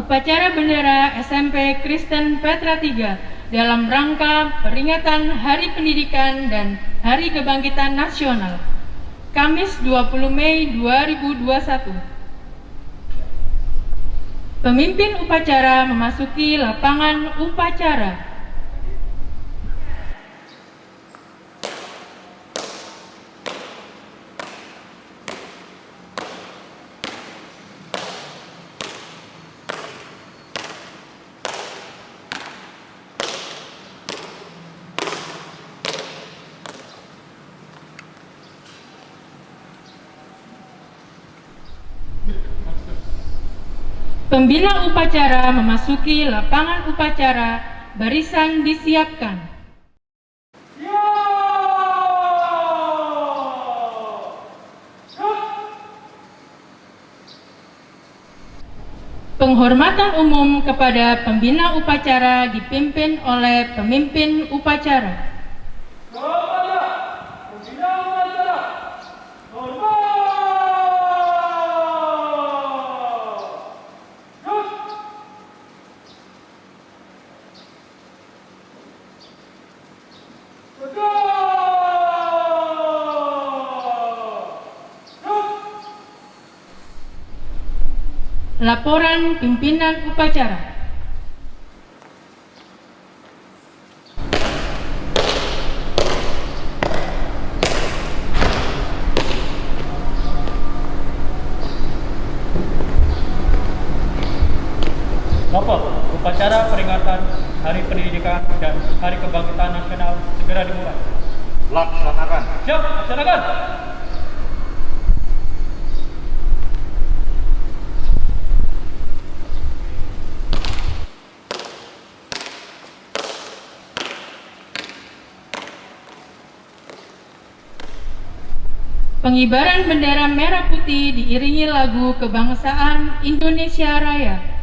upacara bendera SMP Kristen Petra III dalam rangka peringatan Hari Pendidikan dan Hari Kebangkitan Nasional, Kamis 20 Mei 2021. Pemimpin upacara memasuki lapangan upacara. Pembina upacara memasuki lapangan upacara, barisan disiapkan. Penghormatan umum kepada pembina upacara dipimpin oleh pemimpin upacara. Laporan pimpinan upacara. Lapor, upacara peringatan Hari Pendidikan dan Hari Kebangkitan Nasional segera dimulai. Laksanakan. Siap, laksanakan. Pengibaran bendera merah putih diiringi lagu kebangsaan Indonesia Raya.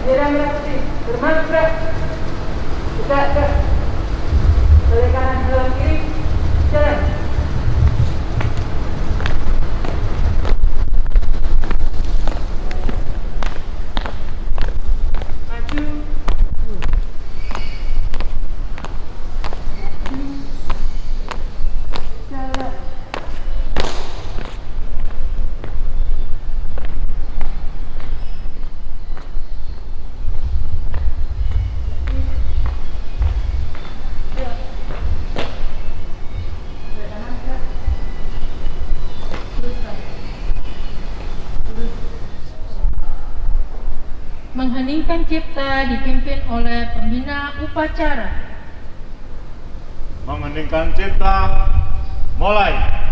bendera merah putih, bermaju gerak. Gerak. Balik kanan, belok kiri, jalan. Mengheningkan cipta dipimpin oleh pembina upacara. Mengheningkan cipta, mulai.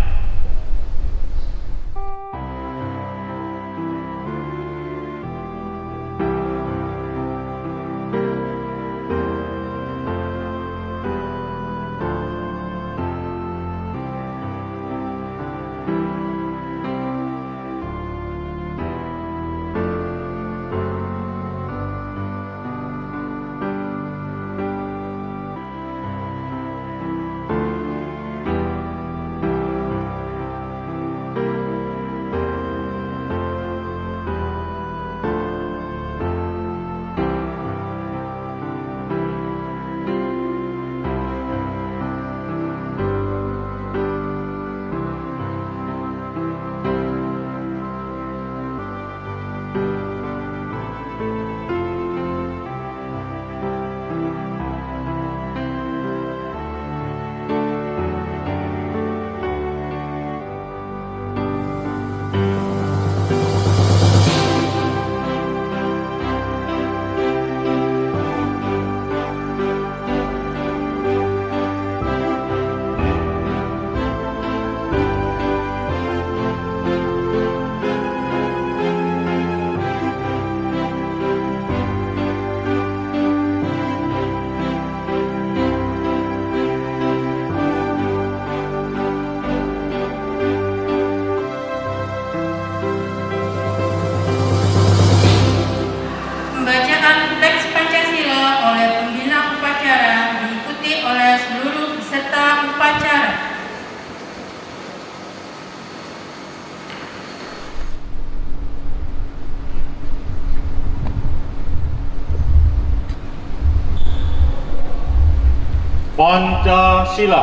Pancasila.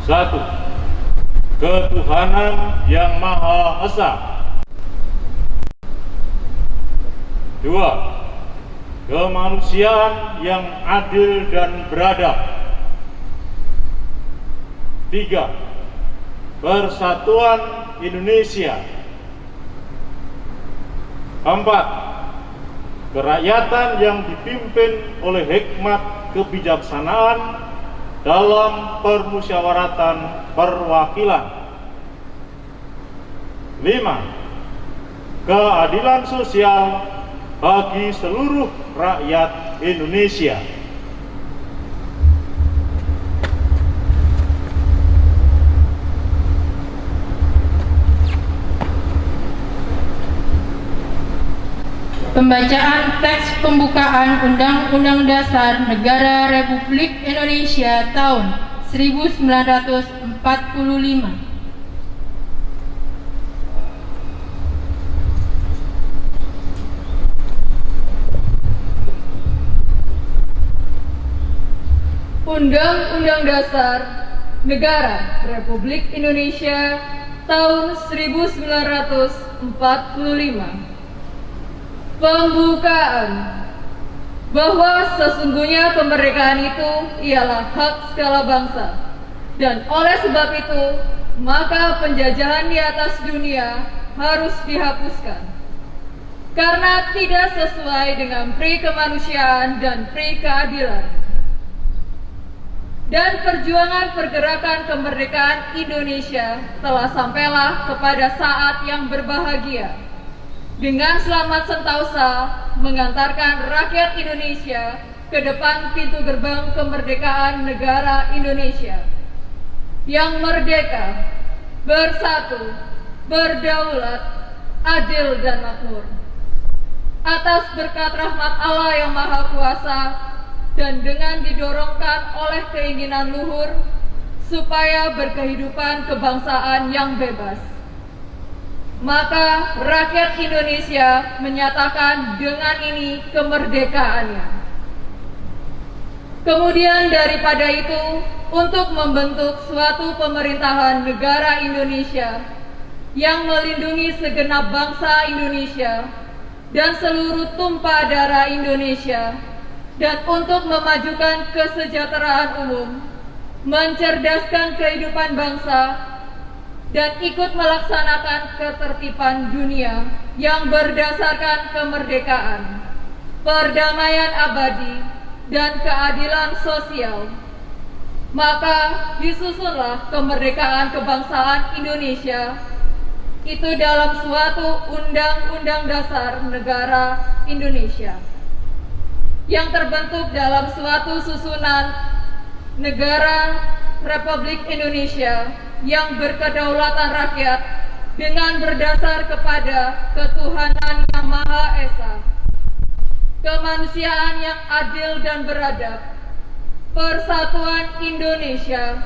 1. Ketuhanan yang Maha Esa. 2. Kemanusiaan yang adil dan beradab. 3. Persatuan Indonesia. 4. Kerakyatan yang dipimpin oleh hikmat kebijaksanaan dalam permusyawaratan perwakilan. 5. Keadilan sosial bagi seluruh rakyat Indonesia. Pembacaan teks pembukaan Undang-Undang Dasar Negara Republik Indonesia tahun 1945. Undang-Undang Dasar Negara Republik Indonesia tahun 1945. Pembukaan. Bahwa sesungguhnya kemerdekaan itu ialah hak segala bangsa, dan oleh sebab itu maka penjajahan di atas dunia harus dihapuskan karena tidak sesuai dengan pri kemanusiaan dan pri keadilan. Dan perjuangan pergerakan kemerdekaan Indonesia telah sampailah kepada saat yang berbahagia, dengan selamat sentosa mengantarkan rakyat Indonesia ke depan pintu gerbang kemerdekaan negara Indonesia yang merdeka, bersatu, berdaulat, adil dan makmur. atas berkat rahmat Allah yang Maha Kuasa dan dengan didorongkan oleh keinginan luhur supaya berkehidupan kebangsaan yang bebas. Maka rakyat Indonesia menyatakan dengan ini kemerdekaannya. Kemudian daripada itu, untuk membentuk suatu pemerintahan negara Indonesia yang melindungi segenap bangsa Indonesia dan seluruh tumpah darah Indonesia, dan untuk memajukan kesejahteraan umum, mencerdaskan kehidupan bangsa, dan ikut melaksanakan ketertiban dunia yang berdasarkan kemerdekaan, perdamaian abadi, dan keadilan sosial. Maka disusunlah kemerdekaan kebangsaan Indonesia itu dalam suatu Undang-Undang Dasar Negara Indonesia yang terbentuk dalam suatu susunan negara Republik Indonesia yang berkedaulatan rakyat dengan berdasar kepada ketuhanan yang Maha Esa, kemanusiaan yang adil dan beradab, persatuan Indonesia,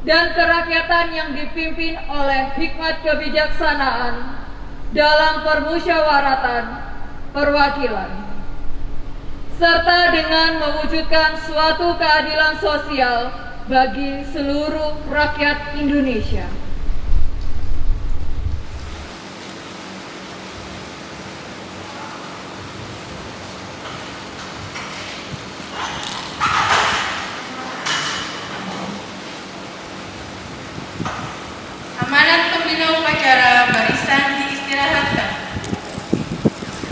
dan kerakyatan yang dipimpin oleh hikmat kebijaksanaan dalam permusyawaratan perwakilan, serta dengan mewujudkan suatu keadilan sosial bagi seluruh rakyat Indonesia. Amanat pembina upacara barisan diistirahatkan.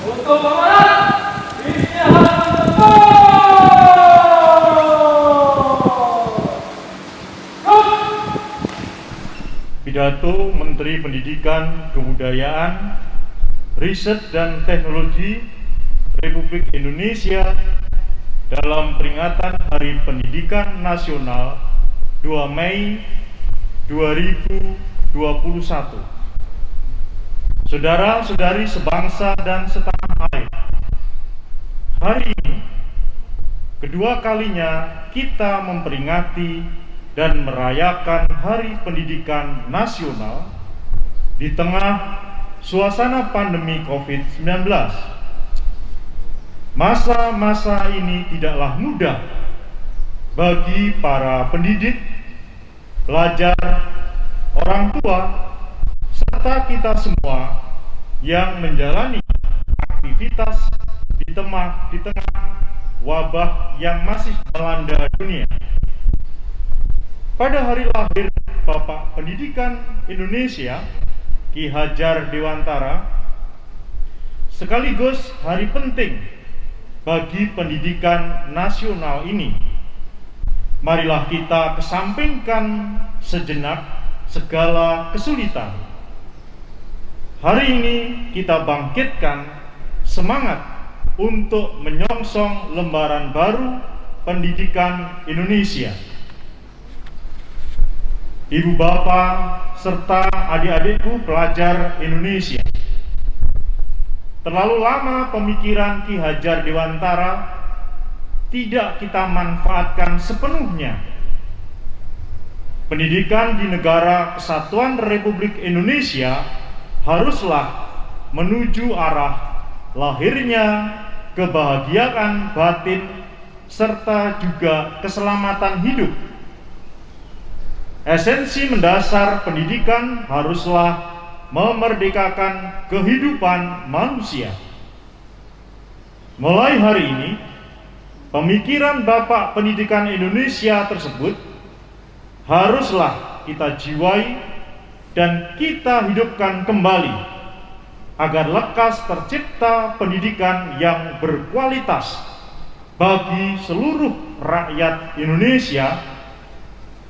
Untuk amanat istirahat. Pidato Menteri Pendidikan, Kebudayaan, Riset dan Teknologi Republik Indonesia dalam peringatan Hari Pendidikan Nasional 2 Mei 2021. Saudara-saudari sebangsa dan setanah air, hari ini kedua kalinya kita memperingati dan merayakan Hari Pendidikan Nasional di tengah suasana pandemi COVID-19. Masa-masa ini tidaklah mudah bagi para pendidik, pelajar, orang tua, serta kita semua yang menjalani aktivitas di tengah wabah yang masih melanda dunia. Pada hari lahir Bapak Pendidikan Indonesia, Ki Hajar Dewantara, sekaligus hari penting bagi pendidikan nasional ini, marilah kita kesampingkan sejenak segala kesulitan. Hari ini kita bangkitkan semangat untuk menyongsong lembaran baru pendidikan Indonesia. Ibu bapak serta adik-adikku pelajar Indonesia, terlalu lama pemikiran Ki Hajar Dewantara tidak kita manfaatkan sepenuhnya. Pendidikan di negara Kesatuan Republik Indonesia haruslah menuju arah lahirnya kebahagiaan batin serta juga keselamatan hidup. Esensi mendasar pendidikan haruslah memerdekakan kehidupan manusia. Mulai hari ini, pemikiran Bapak Pendidikan Indonesia tersebut haruslah kita jiwai dan kita hidupkan kembali agar lekas tercipta pendidikan yang berkualitas bagi seluruh rakyat Indonesia,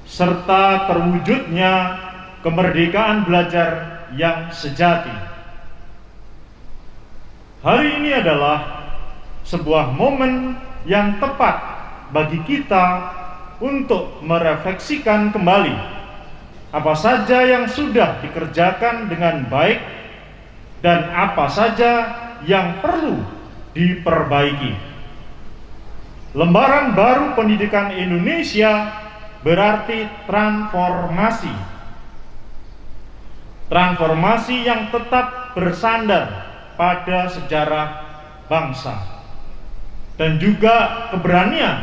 serta terwujudnya kemerdekaan belajar yang sejati. Hari ini adalah sebuah momen yang tepat bagi kita untuk merefleksikan kembali apa saja yang sudah dikerjakan dengan baik dan apa saja yang perlu diperbaiki. Lembaran baru pendidikan Indonesia berarti transformasi. Transformasi yang tetap bersandar pada sejarah bangsa dan juga keberanian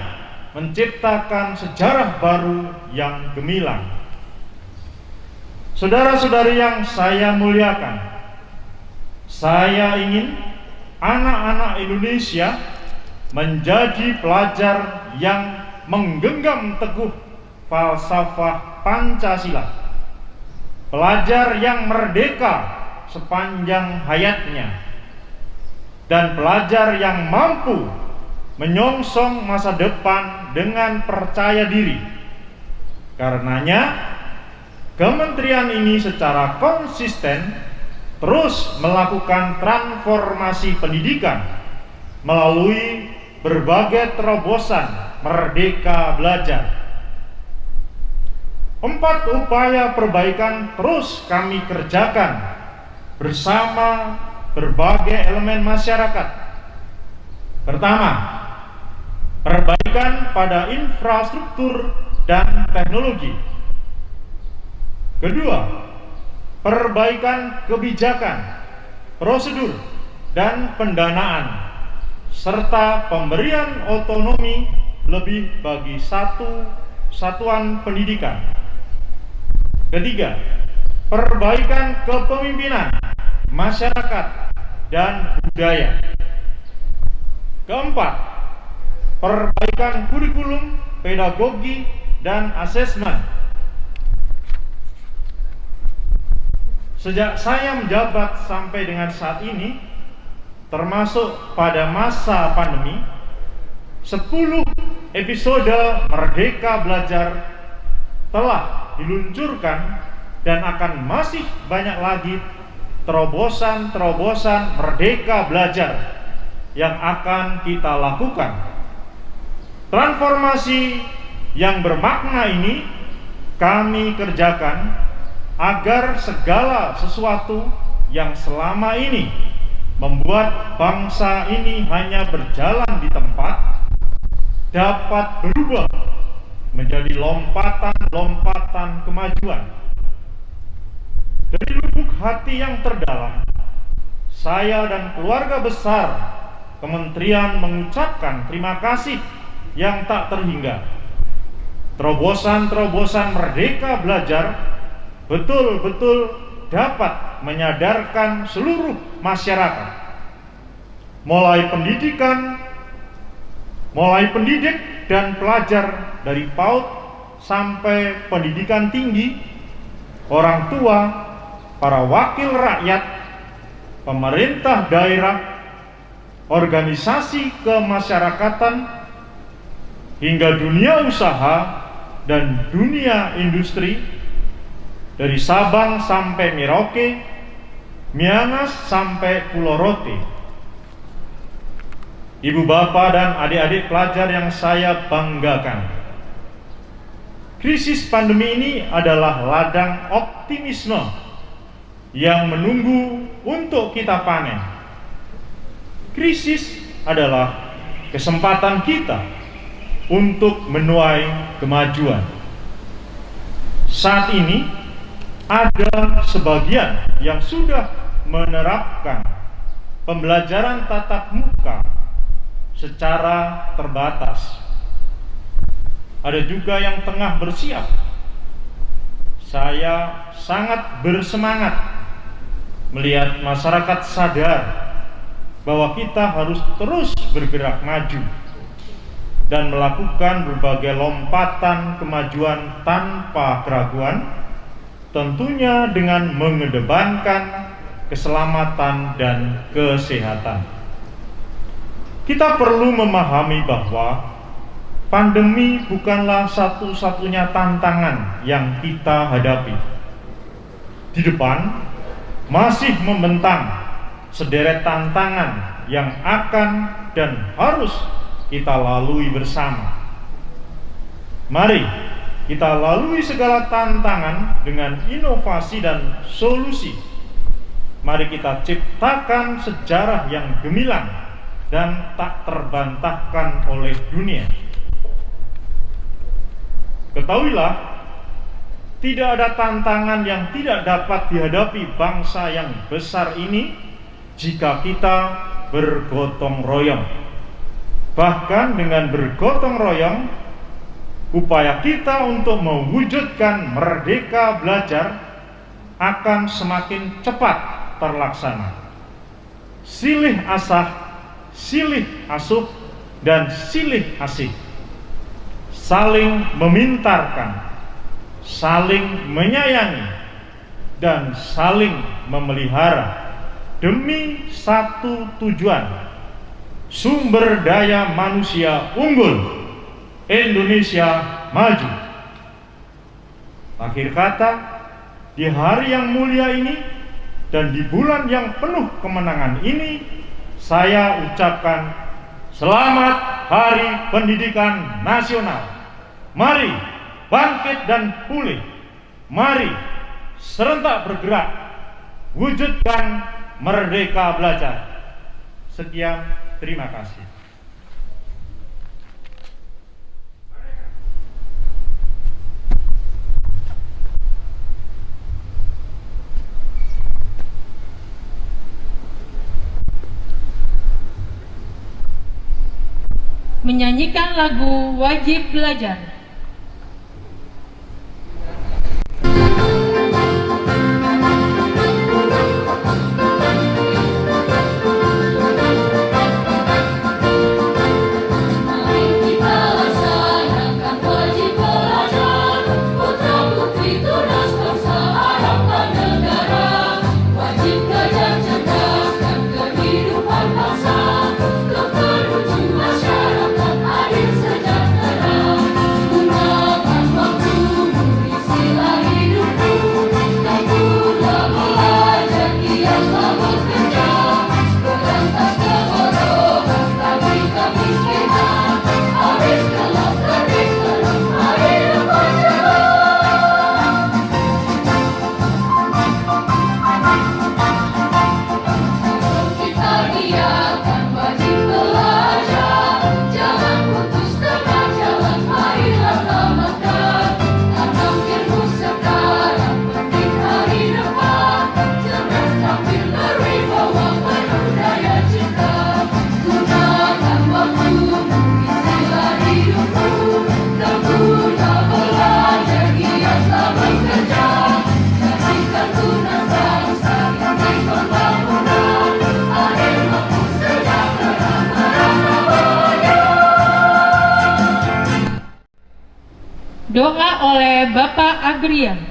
menciptakan sejarah baru yang gemilang. Saudara-saudari yang saya muliakan, saya ingin anak-anak Indonesia menjadi pelajar yang menggenggam teguh falsafah Pancasila, pelajar yang merdeka sepanjang hayatnya, dan pelajar yang mampu menyongsong masa depan dengan percaya diri. Karenanya, kementerian ini secara konsisten terus melakukan transformasi pendidikan melalui berbagai terobosan Merdeka Belajar. 4 upaya perbaikan terus kami kerjakan bersama berbagai elemen masyarakat. Pertama, perbaikan pada infrastruktur dan teknologi. Kedua, perbaikan kebijakan, prosedur, dan pendanaan, serta pemberian otonomi lebih bagi satu satuan pendidikan. Ketiga, perbaikan kepemimpinan, masyarakat, dan budaya. Keempat, perbaikan kurikulum, pedagogi, dan asesmen. Sejak saya menjabat sampai dengan saat ini, termasuk pada masa pandemi, 10 episode Merdeka Belajar telah diluncurkan dan akan masih banyak lagi terobosan-terobosan Merdeka Belajar yang akan kita lakukan. Transformasi yang bermakna ini kami kerjakan agar segala sesuatu yang selama ini membuat bangsa ini hanya berjalan di tempat dapat berubah menjadi lompatan-lompatan kemajuan. Dari lubuk hati yang terdalam, saya dan keluarga besar kementerian mengucapkan terima kasih yang tak terhingga. Terobosan-terobosan Merdeka Belajar betul-betul dapat menyadarkan seluruh masyarakat, mulai pendidik dan pelajar dari PAUD sampai pendidikan tinggi, orang tua, para wakil rakyat, pemerintah daerah, organisasi kemasyarakatan, hingga dunia usaha dan dunia industri, dari Sabang sampai Merauke, Miangas sampai Pulau Rote. Ibu bapak dan adik-adik pelajar yang saya banggakan, krisis pandemi ini adalah ladang optimisme yang menunggu untuk kita panen. Krisis adalah kesempatan kita untuk menuai kemajuan. Saat ini ada sebagian yang sudah menerapkan pembelajaran tatap muka secara terbatas. Ada juga yang tengah bersiap. Saya sangat bersemangat melihat masyarakat sadar bahwa kita harus terus bergerak maju dan melakukan berbagai lompatan kemajuan tanpa keraguan, tentunya dengan mengedepankan keselamatan dan kesehatan. Kita perlu memahami bahwa pandemi bukanlah satu-satunya tantangan yang kita hadapi. Di depan masih membentang sederet tantangan yang akan dan harus kita lalui bersama. Mari kita lalui segala tantangan dengan inovasi dan solusi. Mari kita ciptakan sejarah yang gemilang dan tak terbantahkan oleh dunia. Ketahuilah, tidak ada tantangan yang tidak dapat dihadapi bangsa yang besar ini jika kita bergotong royong. Bahkan dengan bergotong royong, upaya kita untuk mewujudkan merdeka belajar akan semakin cepat terlaksana. Silih asah, silih asuh, dan silih asih, saling memintarkan, saling menyayangi, dan saling memelihara demi satu tujuan: sumber daya manusia unggul, Indonesia maju. Akhir kata, di hari yang mulia ini dan di bulan yang penuh kemenangan ini, saya ucapkan selamat Hari Pendidikan Nasional. Mari bangkit dan pulih. Mari serentak bergerak, wujudkan merdeka belajar. Sekian, terima kasih. Menyanyikan lagu Wajib Belajar. Doa oleh Bapak Agrian.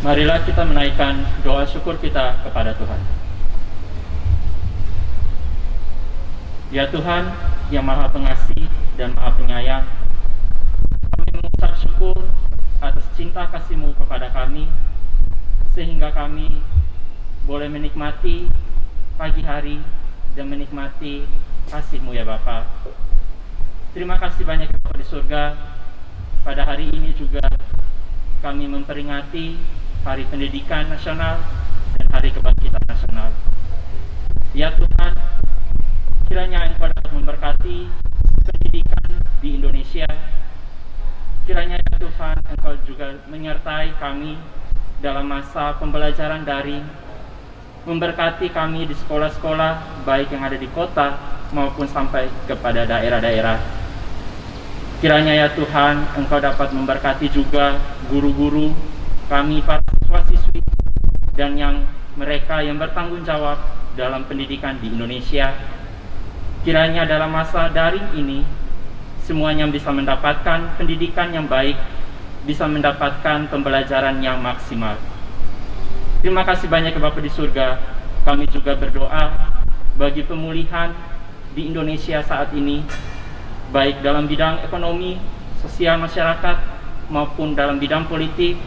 Marilah kita menaikkan doa syukur kita kepada Tuhan. Ya Tuhan yang Maha Pengasih dan Maha Penyayang, kami mengucap syukur atas cinta kasih-Mu kepada kami, sehingga kami boleh menikmati pagi hari dan menikmati kasih-Mu ya Bapa. Terima kasih banyak Bapa di surga. Pada hari ini juga kami memperingati Hari Pendidikan Nasional dan Hari Kebangkitan Nasional. Ya Tuhan, kiranya Engkau dapat memberkati pendidikan di Indonesia. Kiranya ya Tuhan, Engkau juga menyertai kami dalam masa pembelajaran daring, memberkati kami di sekolah-sekolah baik yang ada di kota maupun sampai kepada daerah-daerah. Kiranya ya Tuhan, Engkau dapat memberkati juga guru-guru kami, para siswa-siswi, dan mereka yang bertanggung jawab dalam pendidikan di Indonesia. Kiranya dalam masa daring ini, semuanya bisa mendapatkan pendidikan yang baik, bisa mendapatkan pembelajaran yang maksimal. Terima kasih banyak ya Bapa di surga. Kami juga berdoa bagi pemulihan di Indonesia saat ini, baik dalam bidang ekonomi, sosial masyarakat, maupun dalam bidang politik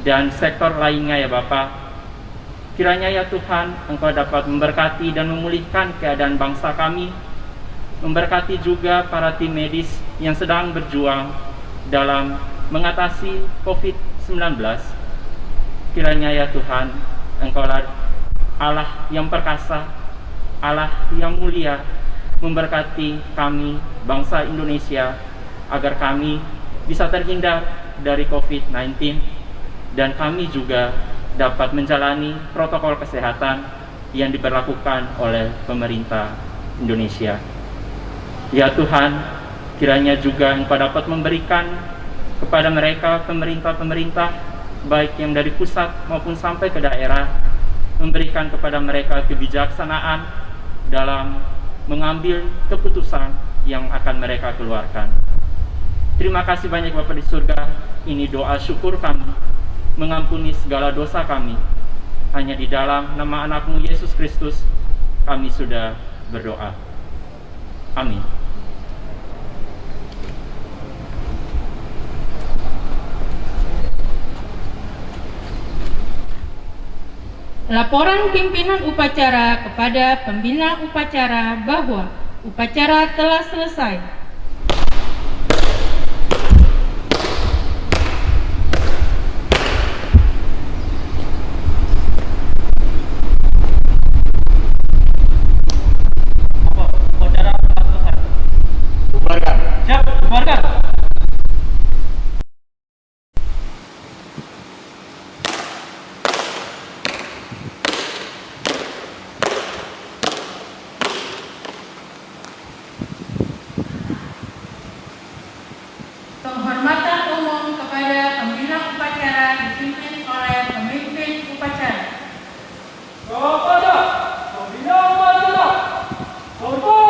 dan sektor lainnya ya Bapa. Kiranya ya Tuhan, Engkau dapat memberkati dan memulihkan keadaan bangsa kami, memberkati juga para tim medis yang sedang berjuang dalam mengatasi COVID-19. Kiranya ya Tuhan, Engkaulah Allah yang perkasa, Allah yang mulia memberkati kami, bangsa Indonesia, agar kami bisa terhindar dari COVID-19 dan kami juga dapat menjalani protokol kesehatan yang diberlakukan oleh pemerintah Indonesia. Ya Tuhan, kiranya juga Engkau dapat memberikan kepada mereka pemerintah-pemerintah, baik yang dari pusat maupun sampai ke daerah, memberikan kepada mereka kebijaksanaan dalam mengambil keputusan yang akan mereka keluarkan. Terima kasih banyak Bapa di surga, ini doa syukur kami, mengampuni segala dosa kami. Hanya di dalam nama anakmu Yesus Kristus, kami sudah berdoa. Amin. Laporan pimpinan upacara kepada pembina upacara bahwa upacara telah selesai. Upacara telah selesai. Bubarkan. Siap, bubarkan. Penghormatan umum kepada pembina upacara dipimpin oleh pemimpin upacara. Kepada pembina upacara, hormat.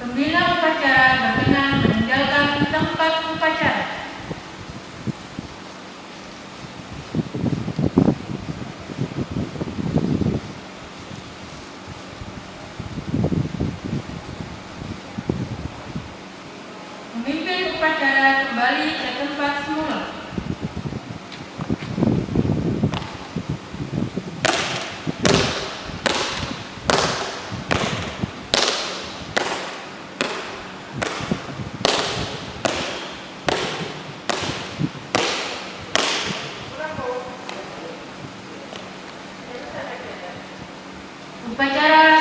Pembina upacara berkenan meninggalkan tempat upacara. Pemimpin upacara kembali ke tempat semula. Upacara